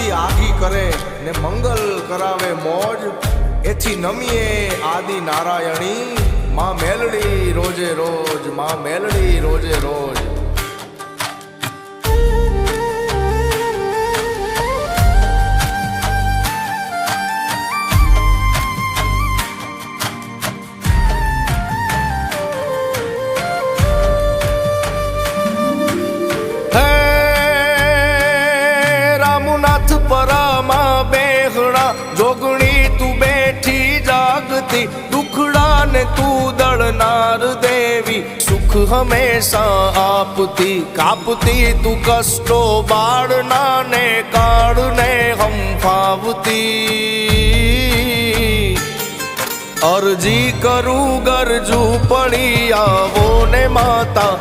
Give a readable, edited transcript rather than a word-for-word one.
બધી આઘી કરે ને મંગલ કરાવે મોજ, એથી નમીએ આદિ નારાયણી, માં મેલડી રોજે રોજ, માં મેલડી રોજે રોજ. પરામાં બેહણા જોગણી તું બેઠી જાગતી, દુખડા ને તું દળનાર દેવી, સુખ હંમેશા આપતી, કાપતી તું કષ્ટો બાળના ને કાળને હંફાવતી. અરજી કરું ગરજુ પડી આવો ને માતા,